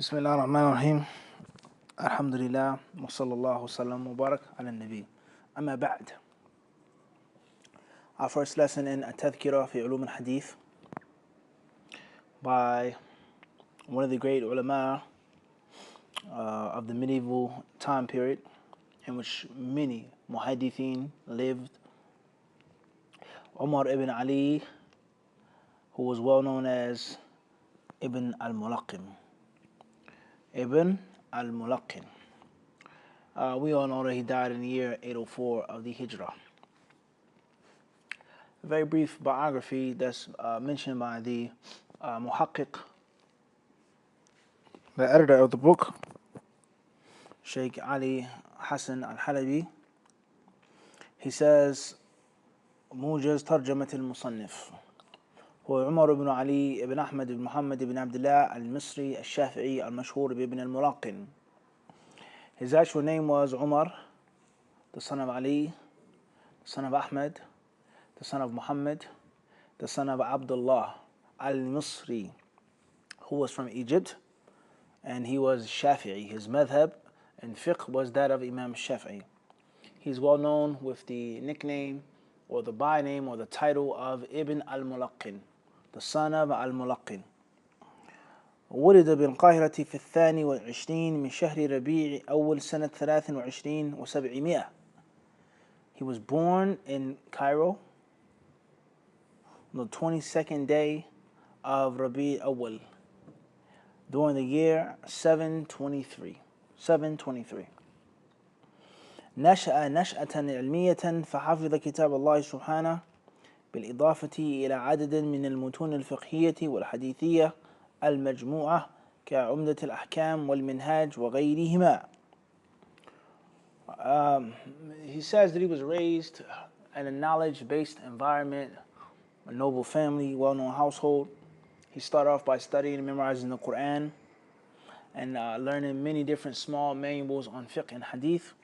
بسم الله الرحمن الرحيم الحمد لله وصلى الله وسلم وبارك على النبي أما بعد. Our first lesson in at-Tadhkirah في Uloomil-Hadith by one of the great ulama of the medieval time period in which many muhaddithin lived, Umar ibn Ali, who was well known as Ibn al-Mulaqin. Ibn al-Mulaqin. We all know that he died in the year 804 of the Hijrah. A very brief biography that's mentioned by the muhaqqiq, the editor of the book, Sheikh Ali Hasan al-Halabi. He says, موجز ترجمة المصنف هو عمر بن علي بن أحمد بن محمد بن عبد الله المصري الشافعي المشهور بابن الملقن. His actual name was Umar, the son of Ali, the son of Ahmed, the son of Muhammad, the son of Abdullah al-Misri, who was from Egypt, and he was Shafi'i. His madhab and fiqh was that of Imam Shafi'i. He's well known with the nickname or the by name or the title of Ibn al-Mulaqin, the son of al-Mulaqin. ولد بالقاهرة في 22 من شهر ربيع أول سنة 23 و700. He was born in Cairo on the 22nd day of Rabi' Awal during the year 723. نشأ نشأة علمية فحفظ كتاب الله سبحانه بالإضافة إلى عدد من المتون الفقهية والحديثية المجموعة كعمدة الأحكام والمنهاج وغيرهما. He says that he was raised in a knowledge-based environment, a noble family, well-known household. He started off by studying and memorizing the Quran and learning many different small manuals on fiqh and hadith,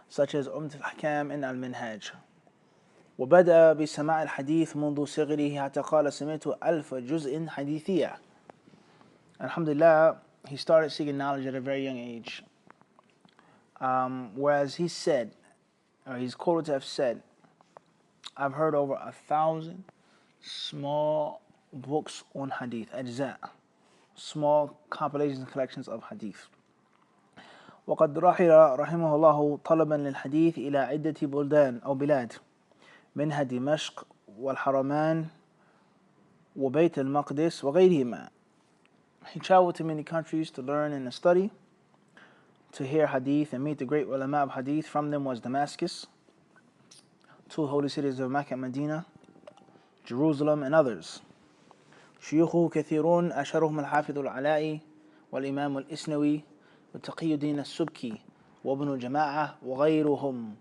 such as عمدة الأحكام and al-minhaj. وبدأ بسماع الحديث منذ صغره حتى قال سمعت 1000 جزء حديثية. Alhamdulillah, he started seeking knowledge at a very young age. Whereas he said, or he's quoted to have said, I've heard over 1,000 small books on hadith, ajza, small compilations and collections of hadith. وقد رحل رحمه الله طلبا للحديث إلى عدة بلدان أو بلاد منها دمشق والحرمان وبيت المقدس وغيرهما. He traveled to many countries to learn and to study, to hear hadith and meet the great ulama of hadith. From them was Damascus, two holy cities of Mecca and Medina, Jerusalem, and others. شيوخه كثيرون أشهرهم الحافظ العلائي والإمام الإسنوي وتقي الدين السبكي وابن الجماعة وغيرهم.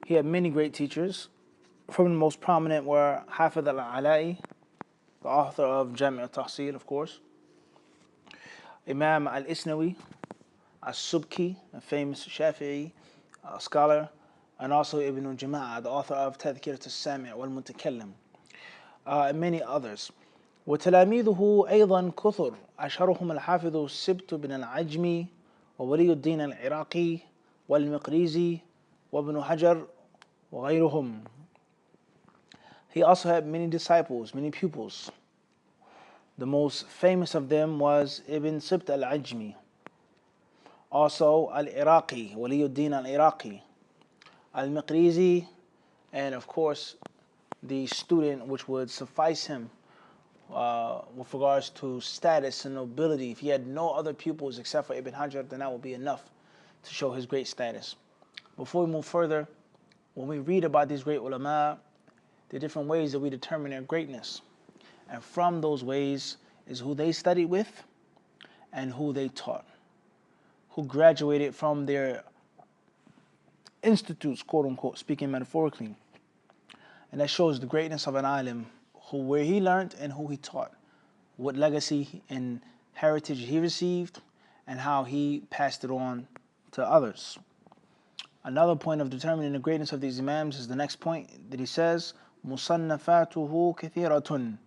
He had many great teachers. From the most prominent were Hafiz al-Alai, the author of Jami' al-Tahsil, of course, Imam al-Isnawi, al-Subki, a famous Shafi'i scholar, and also Ibn al-Jama'a, the author of Tadhkirah al-Sami' wal-Mutakallim, and many others. وتلاميذه أيضا كثر أشهرهم الحافظ السبت بن العجمي وولي الدين العراقي والمقريزي وابن حجر وغيرهم. He also had many disciples, many pupils. The most famous of them was Ibn Sibt al-Ajmi, also al-Iraqi, Waliuddin al-Iraqi, al-Miqrizi, and of course the student which would suffice him with regards to status and nobility. If he had no other pupils except for Ibn Hajar, then that would be enough to show his great status. Before we move further, when we read about these great ulama, there are different ways that we determine their greatness. And from those ways is who they studied with and who they taught, who graduated from their institutes, quote unquote, speaking metaphorically. And that shows the greatness of an alim, where he learned and who he taught, what legacy and heritage he received, and how he passed it on to others. Another point of determining the greatness of these imams is the next point that he says, مصنفاته كثيرة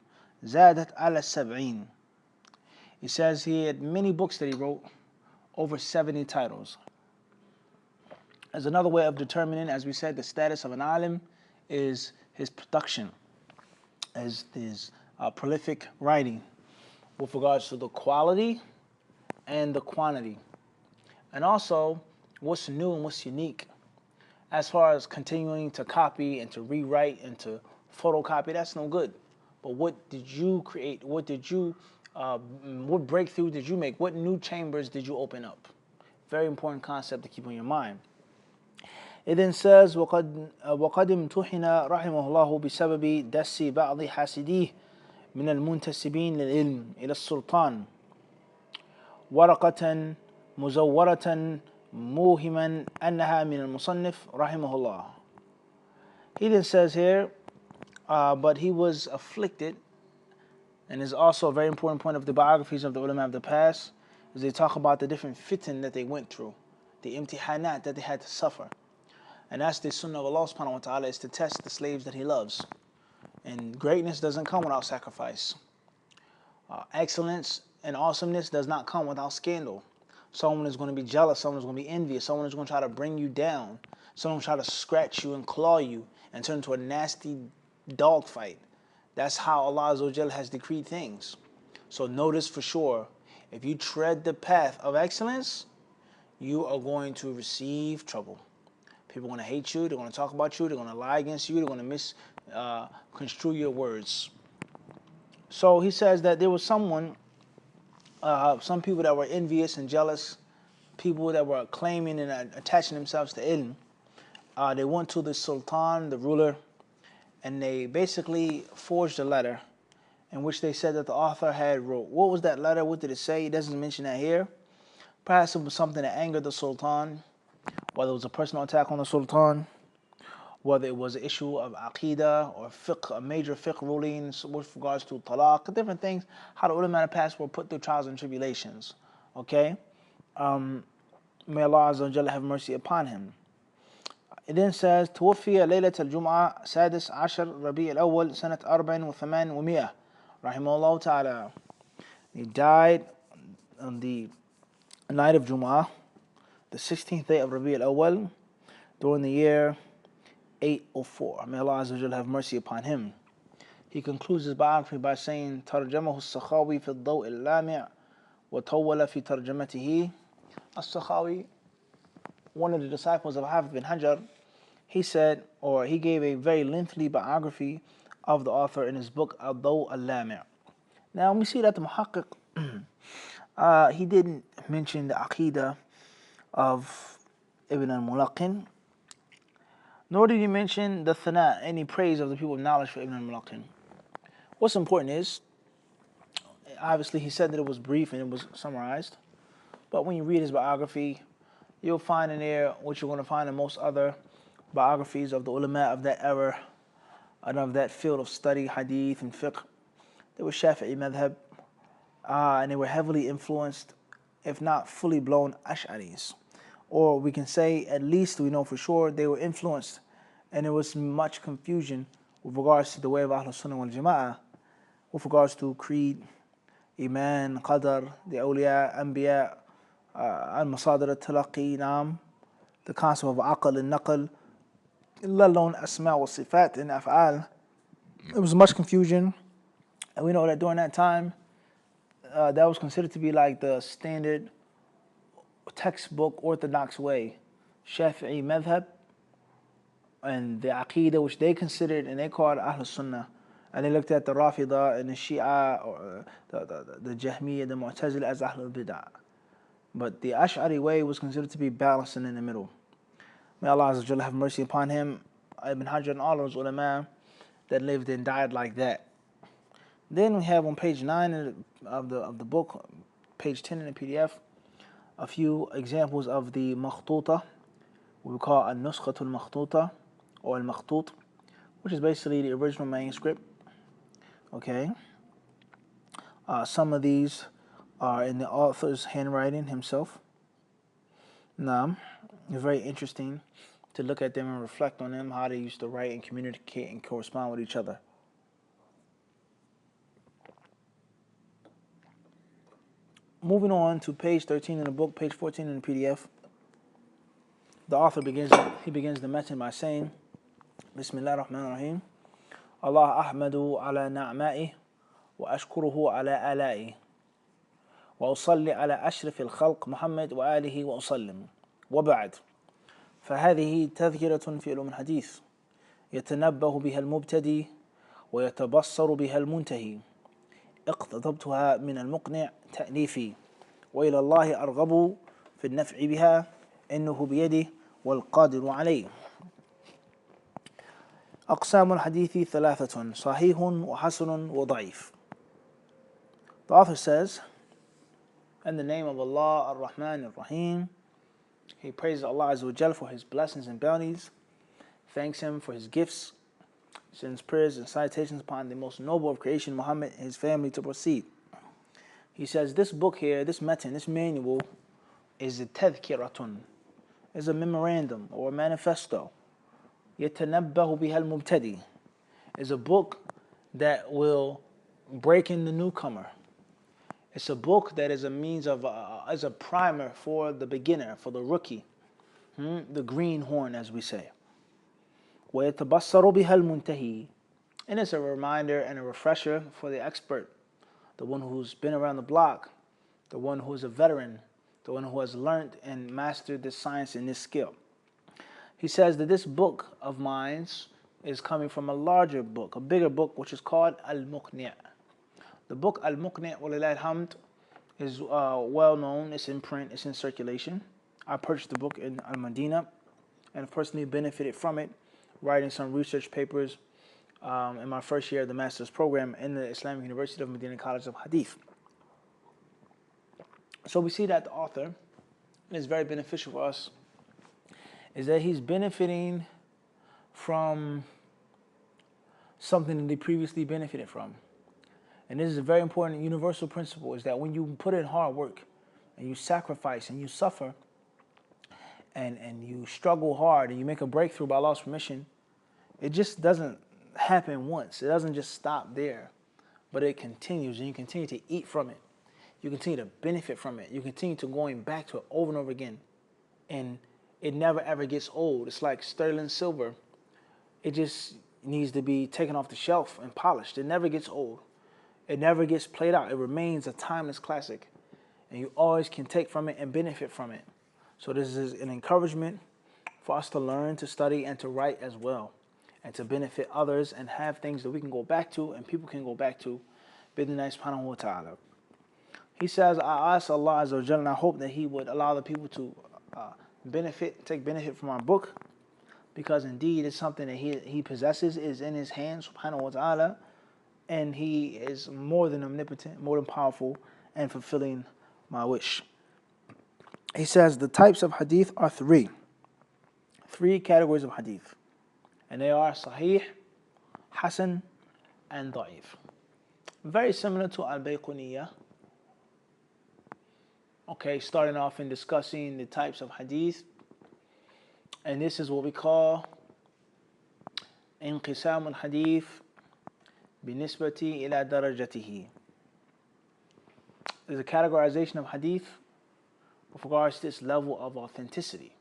زادت على 70. He says he had many books that he wrote, over 70 titles. As another way of determining, as we said, the status of an alim is his production, as his prolific writing with regards to the quality and the quantity. And also, what's new and what's unique. As far as continuing to copy and to rewrite and to photocopy, that's no good. But what did you create? What breakthrough did you make? What new chambers did you open up? Very important concept to keep on your mind. It then says, وقد امتحن رحمه الله بسبب دس بعض حاسديه من المنتسبين للعلم إلى السلطان ورقة مزورة موهما أنها من المصنف رحمه الله. He then says here, but he was afflicted, and is also a very important point of the biographies of the ulama of the past, is they talk about the different fitan that they went through, the imtihanat that they had to suffer. And that's the sunnah of Allah subhanahu wa ta'ala, is to test the slaves that He loves. And greatness doesn't come without sacrifice. Excellence and awesomeness does not come without scandal. Someone is going to be jealous, someone is going to be envious, someone is going to try to bring you down, someone will try to scratch you and claw you and turn into a nasty dog fight. That's how Allah Azza wa Jal has decreed things. So notice for sure, if you tread the path of excellence, you are going to receive trouble. People are going to hate you, they're going to talk about you, they're going to lie against you, they're going to misconstrue your words. So he says that there was some people that were envious and jealous, people that were claiming and attaching themselves to ilm. They went to the sultan, the ruler, and they basically forged a letter in which they said that the author had wrote. What was that letter? What did it say? He doesn't mention that here. Perhaps it was something that angered the sultan, whether it was a personal attack on the sultan, whether it was an issue of aqidah or fiqh, a major fiqh rulings with regards to talaq, different things, how the ulama of the past were put through trials and tribulations. Okay? May Allah Azza wa Jalla have mercy upon him. It then says, توفي ليلة الجمعة 16 ربيع الأول سنة 84 رحمه الله تعالى. He died on the night of Jum'ah, the 16th day of Rabi' al-Awwal, during the year 804. May Allah Azza wa Jalla have mercy upon him. He concludes his biography by saying, ترجمه السخاوي في الضوء اللامع وطول في ترجمته. As-Sakhawi, one of the disciples of Hafiz bin Hajar, he said, or he gave a very lengthy biography of the author in his book Al-Daw al-Lami'. Now we see that the Muhaqqiq, he didn't mention the Aqidah of Ibn al-Mulaqin, nor did he mention the Thana, any praise of the people of knowledge for Ibn al-Mulaqin. What's important is, obviously he said that it was brief and it was summarized, but when you read his biography, you'll find in there what you're going to find in most other biographies of the ulama of that era and of that field of study, hadith and fiqh. They were Shafi'i madhab, and they were heavily influenced, if not fully blown, Ash'aris. Or we can say, at least we know for sure, they were influenced, and there was much confusion with regards to the way of Ahlul Sunnah wal Jama'ah, with regards to creed, Iman, Qadar, the awliya, Anbiya, al-Masadr al-Talaqi, Naam, the concept of Aql and Naql, let alone Asma wa Sifat and Af'al. There was much confusion, and we know that during that time, that was considered to be like the standard textbook orthodox way. Shafi'i madhab and the Aqidah, which they considered and they called Ahlul Sunnah. And they looked at the Rafida and the Shia, or the Jahmiyyah, the Mu'tazila as Ahlul Bid'ah. But the Ash'ari way was considered to be balanced and in the middle. May Allah Azza wa Jalla have mercy upon him, Ibn Hajar and all those ulama that lived and died like that. Then we have on page 9 of the book, page 10 in the PDF, a few examples of the makhtuta, what we call al-Nuskhatul Makhtuta or al-Makhtut, which is basically the original manuscript. Okay. Some of these are in the author's handwriting himself. Now, it's very interesting to look at them and reflect on them, how they used to write and communicate and correspond with each other. moving on to page 13 in the book, page 14 in the PDF, the author begins the message by saying, Bismillah ar-Rahman ar-Rahim, Allah ahmadu ala na'ma'i wa ashkuruhu ala ala'i wa usalli ala ashraf al-khalq Muhammad wa alihi wa usallim wa ba'd. فهذه تذكرة في علوم الحديث يتنبه بها المبتدي ويتبصر بها المنتهي، اقتضبتها من المقنع تأليفي، وإلى الله أرغب في النفع بها إنه بيده والقادر عليه. أقسام الحديث ثلاثة: صحيح وحسن وضعيف. The author says, in the name of Allah ar-Rahman ar-Rahim, he praises Allah Azza wa Jal for his blessings and bounties, thanks him for his gifts, sends prayers and salutations upon the most noble of creation, Muhammad, and his family to proceed. He says this book here, this matan, this manual, is a tadhkiratun, is a memorandum or a manifesto. يتنبه بها المبتدي, is a book that will break in the newcomer. It's a book that is a means of, as a primer for the beginner, for the rookie, the greenhorn as we say. ويتبصر بها المنتهي, and it's a reminder and a refresher for the expert, the one who's been around the block, the one who's a veteran, the one who has learned and mastered this science and this skill. He says that this book of mine is coming from a larger book, a bigger book, which is called al-Muqni'. The book al-Muqni', walillahi alhamd, is well known. It's in print, it's in circulation. I purchased the book in Al-Madinah and personally benefited from it, writing some research papers in my first year of the master's program in the Islamic University of Medina College of Hadith. So we see that the author is very beneficial for us, is that he's benefiting from something that he previously benefited from. And this is a very important universal principle, is that when you put in hard work and you sacrifice and you suffer and you struggle hard and you make a breakthrough by Allah's permission, it just doesn't happen once. It doesn't just stop there, but it continues, and you continue to eat from it. You continue to benefit from it. You continue to going back to it over and over again. And it never ever gets old. It's like sterling silver. It just needs to be taken off the shelf and polished. It never gets old. It never gets played out. It remains a timeless classic. And you always can take from it and benefit from it. So this is an encouragement for us to learn, to study, and to write as well. And to benefit others and have things that we can go back to and people can go back to. Bidnillah subhanahu wa ta'ala. He says, I ask Allah Azza wa Jalla, and I hope that He would allow the people to take benefit from our book, because indeed it's something that He possesses, is in His hands, subhanahu wa ta'ala, and He is more than omnipotent, more than powerful, and fulfilling my wish. He says the types of hadith are three categories of hadith, and they are Sahih, Hasan, and Da'if. Very similar to al-Bayquniyah. Okay, starting off in discussing the types of hadith, and this is what we call انقسام الحديث بالنسبة إلى درجته. There's a categorization of hadith with regards to its level of authenticity.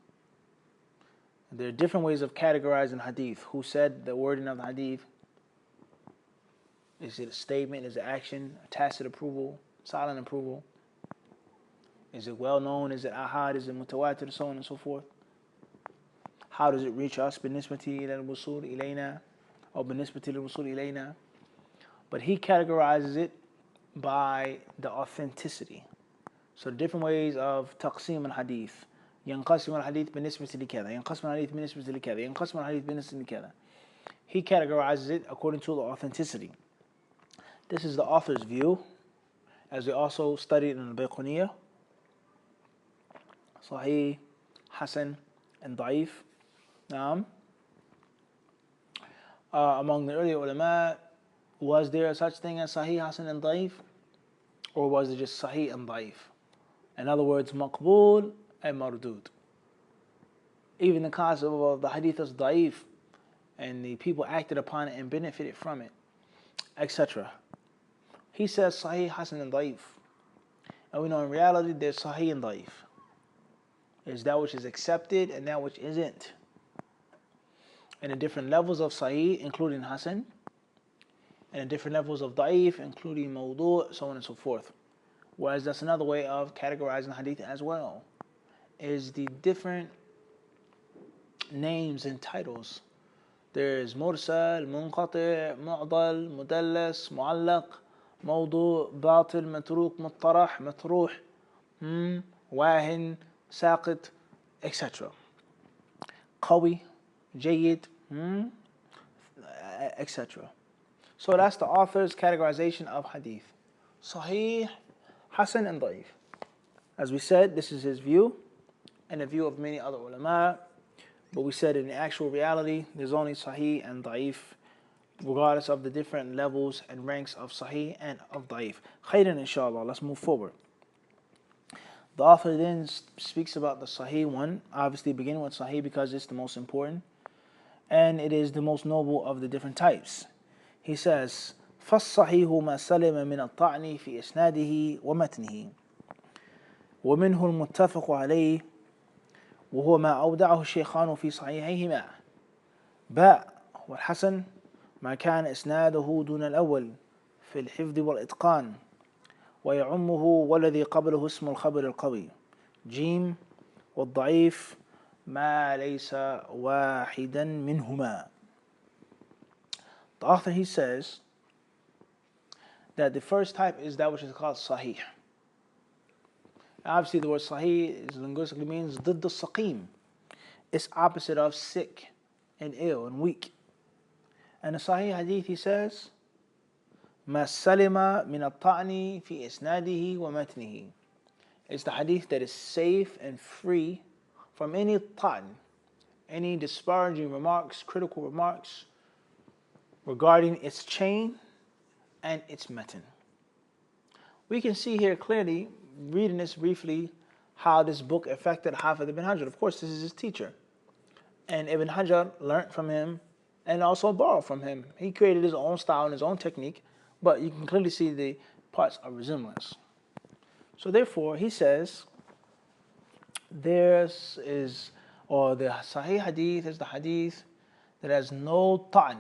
There are different ways of categorizing hadith. Who said the wording of the hadith? Is it a statement? Is it action? A tacit approval? Silent approval? Is it well known? Is it ahad? Is it mutawatir? So on and so forth. How does it reach us? بالنسبة إلى الوصول إلينا or بالنسبة للوصول إلينا. But he categorizes it by the authenticity. So the different ways of تقسيم الحديث. ينقسم الحديث بالنسبة لكذا. ينقسم الحديث بالنسبة لكذا. ينقسم الحديث بالنسبة لكذا. He categorizes it according to the authenticity. This is the author's view, as we also studied in the Bayquniyah. Sahih, Hasan, and Da'if. Among the early ulama, was there such thing as Sahih, Hasan, and Da'if? Or was it just Sahih and Da'if? In other words, Maqbool and Mardud. Even the concept of the hadith as Da'if, and the people acted upon it and benefited from it, etc. He says Sahih, Hasan, and Da'if. And we know in reality there's Sahih and Da'if. There's that which is accepted and that which isn't. And the different levels of Sahih, including Hasan, and the different levels of Da'if, including Mawdu', so on and so forth. Whereas that's another way of categorizing Hadith as well, is the different names and titles. There's Mursal, Munqati', Mu'dal, Mudallas, Mu'allaq, Mawdu', Batil, Matruk, Muttarah, Matruh, Wahin, Saqit, etc. Qawi, Jayyid, etc. So that's the author's categorization of Hadith. Sahih, Hasan and Da'if. As we said, this is his view and the view of many other ulama. But we said in the actual reality, there's only Sahih and Da'if, regardless of the different levels and ranks of Sahih and of Da'if. Khairan, inshallah. Let's move forward. The author then speaks about the Sahih one, obviously beginning with Sahih because it's the most important, and it is the most noble of the different types. He says, فَالصَّحِيهُ مَا سَلِمَ مِنَ الطَّعْنِ فِي إِسْنَادِهِ وَمَتْنِهِ ومنه المتفق عليه وهو ما أودعه الشيخان في صحيحيهما. باء والحسن ما كان إسناده دون الأول في الحفظ والإتقان ويعمه والذي قبله اسم الخبر القوي. جيم والضعيف ما ليس واحدا منهما. The author, he says that the first type is that which is called Sahih. Obviously the word Sahih is linguistically means ضد السقيم. It's opposite of sick and ill and weak. And the Sahih Hadith, he says, ما سلم من الطعن في إسناده ومتنه. It's the Hadith that is safe and free from any ta'an, any disparaging remarks, critical remarks regarding its chain and its matan. We can see here clearly, reading this briefly, how this book affected Hafiz ibn Hajar. Of course, this is his teacher. And Ibn Hajar learned from him and also borrowed from him. He created his own style and his own technique, but you can clearly see the parts of resemblance. So therefore, he says, the Sahih Hadith is the Hadith that has no ta'an,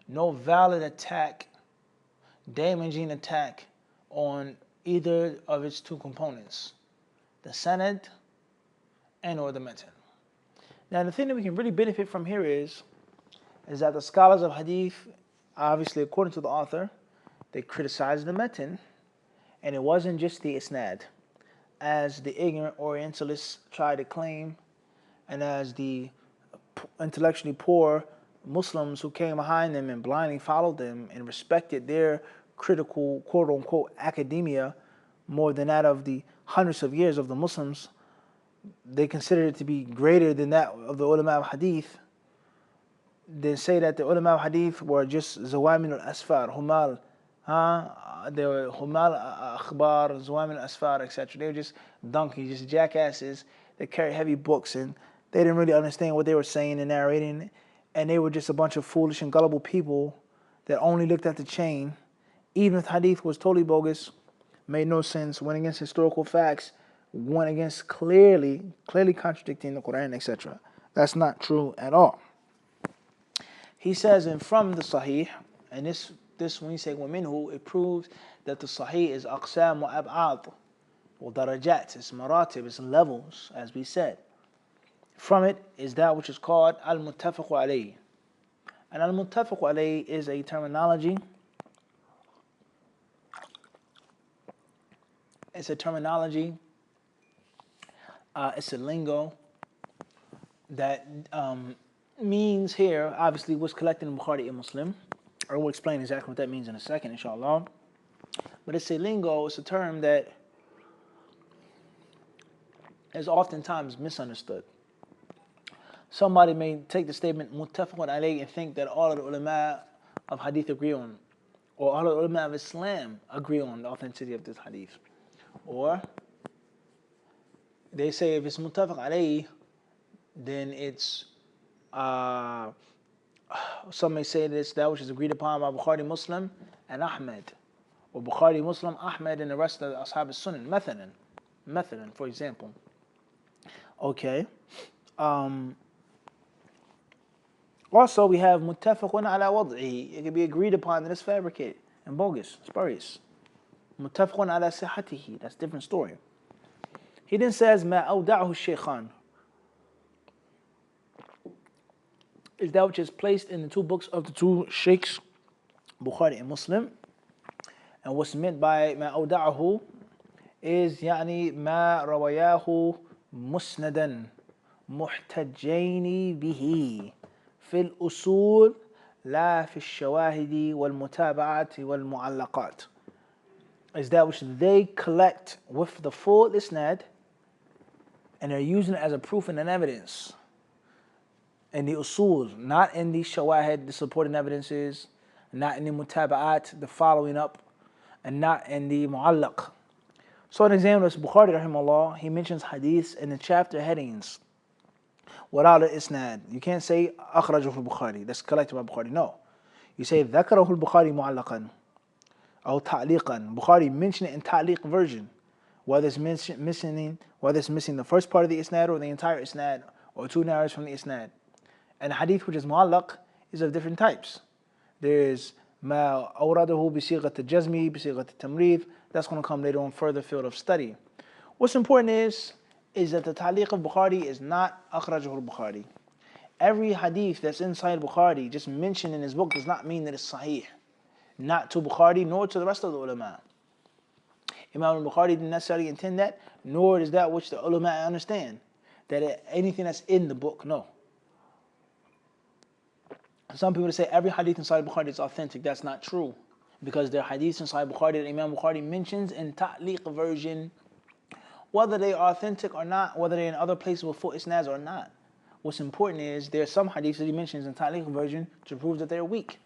no valid attack, damaging attack on either of its two components, the sanad and or the matan. Now the thing that we can really benefit from here is that the scholars of hadith, obviously according to the author, they criticized the matan, and it wasn't just the isnad, as the ignorant Orientalists try to claim, and as the intellectually poor Muslims who came behind them and blindly followed them and respected their critical quote-unquote academia more than that of the hundreds of years of the Muslims. They considered it to be greater than that of the ulama of hadith. They say that the ulama of hadith were just zawamin al-asfar, humal, they were humal akhbar, zawamin al-asfar, etc. They were just donkeys, just jackasses that carried heavy books, and they didn't really understand what they were saying and narrating, and they were just a bunch of foolish and gullible people that only looked at the chain. Even if hadith was totally bogus, made no sense, went against historical facts, went against clearly contradicting the Quran, etc. That's not true at all. He says, and from the Sahih, and this when you say وَمِنْهُ, it proves that the Sahih is أقسام وأبعاد وَدَرَجَات, it's maratib, it's levels, as we said. From it is that which is called al-muttafaq alayh. And al-muttafaq alayh is a terminology. It's a terminology, it's a lingo that means here, obviously, what's collected in Bukhari and Muslim. I will explain exactly what that means in a second, inshallah. But it's a lingo, it's a term that is oftentimes misunderstood. Somebody may take the statement muttafaqun alayh and think that all of the ulama of hadith agree on, or all of the ulama of Islam agree on the authenticity of this hadith. Or they say if it's muttafaq alayh, then it's some may say this that which is agreed upon by Bukhari, Muslim, and Ahmed, or Bukhari, Muslim, Ahmed, and the rest of the Ashab al-Sunan, مثلا, for example. Okay. Also, we have muttafaqun ala wad'i. It can be agreed upon that it's fabricated and bogus, spurious. Muttafaqun ala sihatihi. That's a different story. He then says, ma awda'ahu shaykhan. Is that which is placed in the two books of the two sheikhs, Bukhari and Muslim. And what's meant by ma awda'ahu is يعني ما رواياه مسندا محتجين به في الأصول لا في الشواهد والمتابعات والمعلقات. Is that which they collect with the full isnad and they're using it as a proof and an evidence in the usul, not in the shawahid, the supporting evidences, not in the mutaba'at, the following up, and not in the mu'allaq. So an example is Bukhari rahimahullah, he mentions hadiths in the chapter headings without an isnad. You can't say akhrajahu al-Bukhari, that's collected by Bukhari. No. You say ذكره البخاري معلقا أو تعليقا. Bukhari mentioned it in ta'liq version, whether it's missing the first part of the isnad or the entire isnad or two narratives from the isnad. And hadith which is mu'allaq is of different types. There's ما أورده بصيغة الجزم بصيغة التمريض. That's going to come later on further field of study. What's important is that the ta'liq of Bukhari is not akhrajahu al-Bukhari. Every hadith that's inside Bukhari, just mentioned in his book, does not mean that it's sahih. Not to Bukhari, nor to the rest of the ulama. Imam al-Bukhari didn't necessarily intend that, nor is that which the ulama understand. That anything that's in the book, no. Some people say every hadith inside Bukhari is authentic. That's not true. Because there are hadiths inside Bukhari that Imam Bukhari mentions in ta'liq version, whether they are authentic or not, whether they're in other places with full isnads or not. What's important is there are some hadiths that he mentions in ta'liq version to prove that they're weak.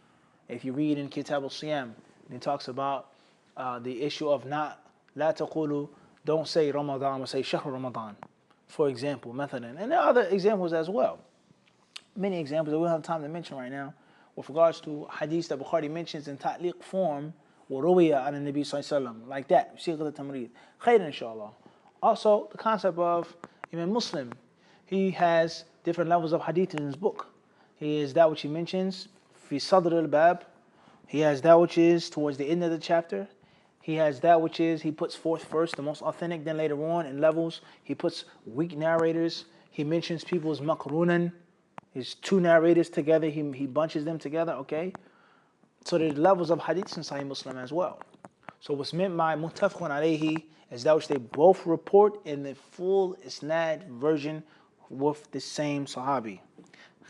If you read in Kitab al-Siyam, he talks about the issue of not, la taqulu, don't say Ramadan, but say Shahr Ramadan, for example, مثلا. And there are other examples as well. Many examples that we don't have time to mention right now with regards to hadiths that Bukhari mentions in ta'liq form, وَرُوِيَ عَنَ النَّبِي صلى الله عليه وسلم, like that, صيغة التمريض. خير inshallah. Also, the concept of Imam Muslim, he has different levels of hadith in his book. He has that which he mentions, fi sadr al-bab. He has that which is towards the end of the chapter. He has that which is, he puts forth first, the most authentic, then later on in levels, he puts weak narrators. He mentions people's maqrunan, his two narrators together, he bunches them together, okay? So there's levels of hadiths in Sahih Muslim as well. So what's meant by muttafaqun alayhi is that which they both report in the full isnad version with the same sahabi.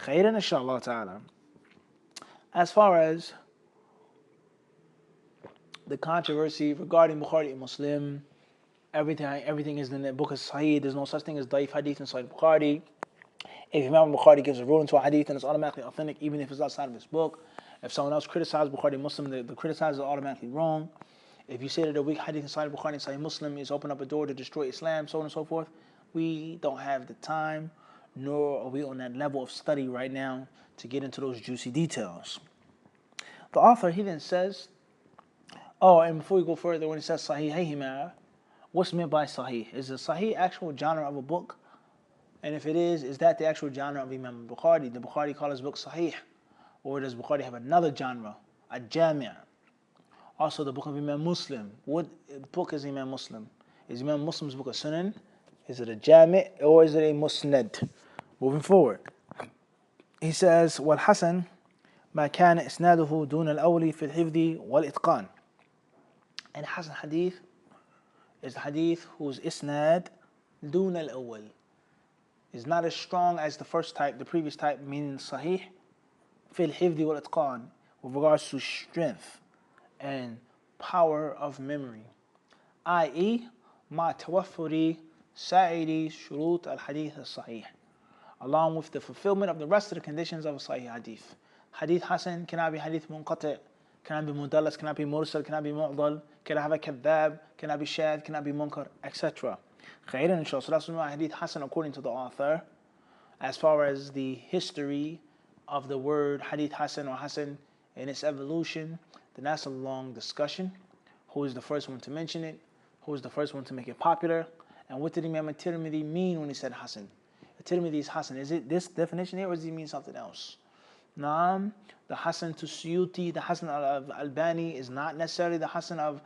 Khairan inshallah ta'ala. As far as the controversy regarding Bukhari and Muslim, everything is in the book of Sahih. There's no such thing as daif hadith in Sahih Bukhari. If Imam Bukhari gives a ruling to a hadith and it's automatically authentic, even if it's outside of his book. If someone else criticizes Bukhari Muslim, the criticizer is automatically wrong. If you say that a weak hadith inside Bukhari and Sahih Muslim is open up a door to destroy Islam, so on and so forth, we don't have the time, nor are we on that level of study right now to get into those juicy details. The author, he then says, and before we go further, when he says Sahihayhima, what's meant by Sahih? Is the Sahih actual genre of a book? And if it is that the actual genre of Imam Bukhari? The Bukhari call his book Sahih? Or does Bukhari have another genre, a Jami'? Also the book of Imam Muslim. What book is Imam Muslim? Is Imam Muslim's book a Sunan? Is it a Jami' or is it a Musnad? Moving forward. He says, وَالْحَسَنْ مَا كَانَ إِسْنَادُهُ دُونَ الْأَوْلِ فِي الْحِفْظِ وَالْإِتْقَانِ. And Hasan hadith is the hadith whose isnad دُونَ الْأَوْلِ is not as strong as the first type, the previous type, meaning Sahih, في الحفظ والإتقان, with regards to strength and power of memory, i.e. مع توفر سائر شروط الحديث الصحيح, along with the fulfillment of the rest of the conditions of a Sahih hadith. Hadith Hasan cannot be hadith munqati', cannot be mudallas, cannot be mursal, cannot be mu'dal, cannot have a kadhab, cannot be shadh, cannot be munkar, etc. Khairan inshallah. So that's why hadith Hasan, according to the author, as far as the history of the word hadith Hasan or Hasan in its evolution, then that's a long discussion. who is the first one to mention it, who is the first one to make it popular, and what did Imam at-Tirmidhi mean when he said Hasan? At-Tirmidhi is Hasan. Is it this definition here, or does he mean something else? Naam, the Hasan to Suyuti, the Hasan of Albani is not necessarily the Hasan of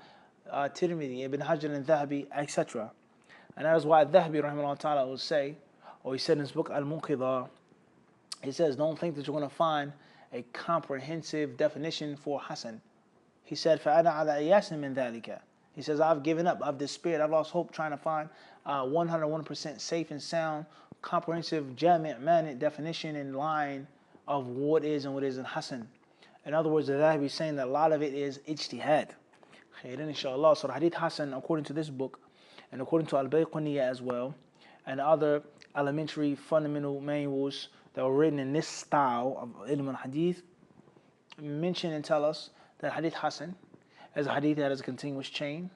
Tirmidhi, Ibn Hajar and Dhahabi, etc. And that is why Dhahabi, rahimahullah ta'ala, will say, or he said in his book Al-Munqidha, he says, don't think that you're going to find a comprehensive definition for Hasan. He said, فَأَنَا عَلَى إِيَاسٍ مِنْ ذَلِكَ. He says, I've given up, I've despaired, I've lost hope trying to find 101% safe and sound, comprehensive, jami' mani definition in line of what is and what isn't Hasan. In other words, the Dhahabi is saying that a lot of it is ijtihad. Khairan, inshallah. So the Hadith Hasan, according to this book, and according to al-Bayquniyya as well, and other elementary fundamental manuals that were written in this style of Uloomil-Hadith, mention and tell us that Hadith Hasan is a hadith that has a continuous chain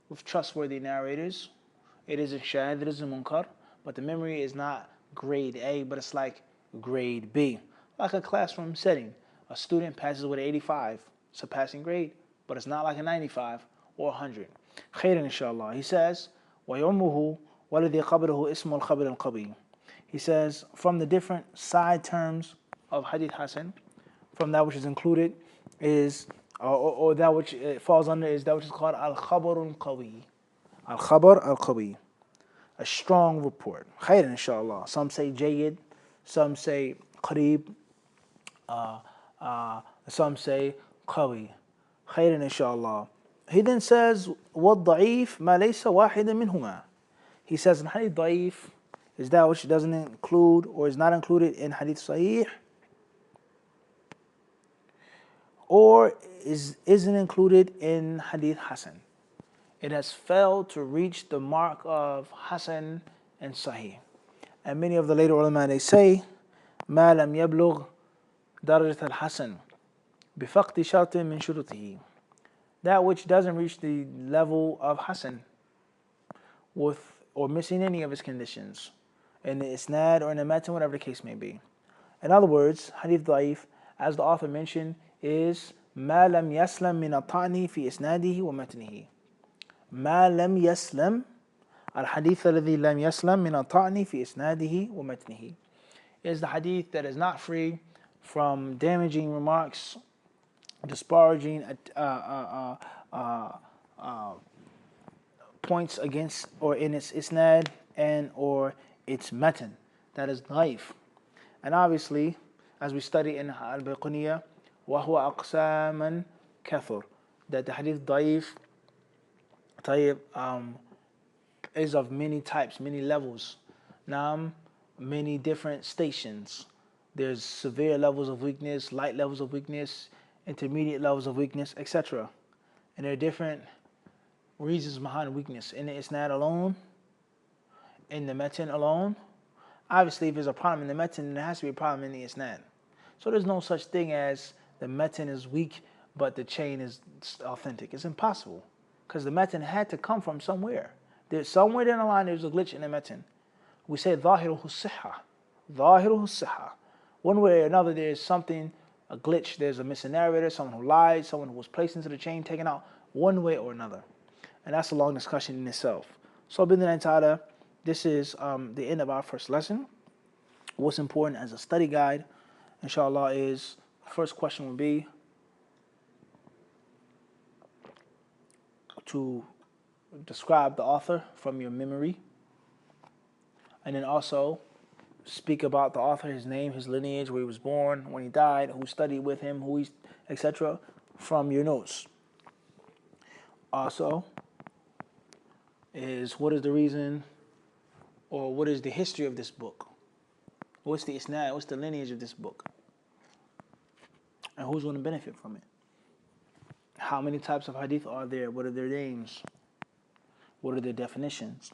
with trustworthy narrators. It isn't shadh, it isn't munkar, but the memory is not grade A, but it's like grade B. Like a classroom setting. A student passes with an 85. It's a passing grade, but it's not like a 95 or 100. Khairan, inshallah. He says, وَيُمُّهُ وَالَذِي قَبْلَهُ اسْمُ الْخَبْرِ الْقَبِيِّ. He says, from the different side terms of Hadith Hasan, from that which is included is, or that which it falls under is that which is called al-khabar al-qawi. Al-khabar al-qawi. A strong report. Khairan, inshallah. Some say jayyid, some say qareeb, some say qawi. Khairan, inshallah. He then says, وَالضَّعِيفُ مَا لَيْسَ وَاحِدًا مِنْهُمَا. He says, in hadith da'if is that which doesn't include or is not included in hadith sahih, or isn't included in hadith hasan. It has failed to reach the mark of hasan and sahih. And many of the later ulama, they say, مَا لَمْ يَبْلُغْ دَرَجَةَ الْحَسَنِ بِفَقْدِ شَرْطٍ مِنْ شُرُطِهِ. That which doesn't reach the level of hasan with or missing any of its conditions in the isnad or in the matan, whatever the case may be. In other words, hadith da'if, as the author mentioned, is ما لم يسلم من الطعن في إسناده ومتنه. ما لم يسلم الحديث الذي لم يسلم من الطعن في إسناده ومتنه is the hadith that is not free from damaging remarks, disparaging points against or in its isnad and or its matan. That is da'if. And obviously, as we study in al-Bayquniyya, وَهُوَ أَقْسَامًا كَثُرٍ, that the hadith da'if is of many types, many levels. Many different stations. There's severe levels of weakness, light levels of weakness, intermediate levels of weakness, etc. And there are different reasons behind weakness. In the isnad alone, in the matan alone. Obviously, if there's a problem in the matan, there has to be a problem in the isnad. So there's no such thing as the matan is weak, but the chain is authentic. It's impossible, because the matan had to come from somewhere. There's somewhere down the line there's a glitch in the matan. We say ظاهره الصحة. ظاهره الصحة. One way or another, there's something, a glitch. There's a missing narrator, someone who lied, someone who was placed into the chain, taken out, one way or another. And that's a long discussion in itself. So, b'idhnillahi ta'ala, this is the end of our first lesson. What's important as a study guide, inshallah, is the first question will be to describe the author from your memory, and then also speak about the author, his name, his lineage, where he was born, when he died, who studied with him, who he, etc., from your notes. Also, is what is the reason, or what is the history of this book? What's the isnad, what's the lineage of this book? And who's going to benefit from it? How many types of hadith are there? What are their names? What are their definitions?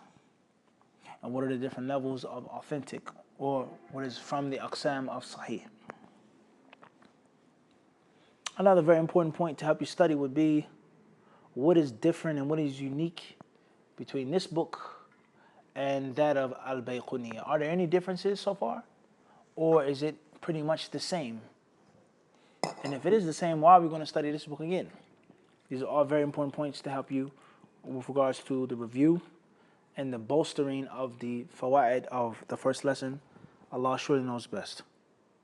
And what are the different levels of authentic, or what is from the aqsam of sahih? Another very important point to help you study would be what is different and what is unique between this book and that of al-Bayquniyya. Are there any differences so far? Or is it pretty much the same? And if it is the same, why are we going to study this book again? These are all very important points to help you with regards to the review and the bolstering of the fawaid of the first lesson. Allah surely knows best.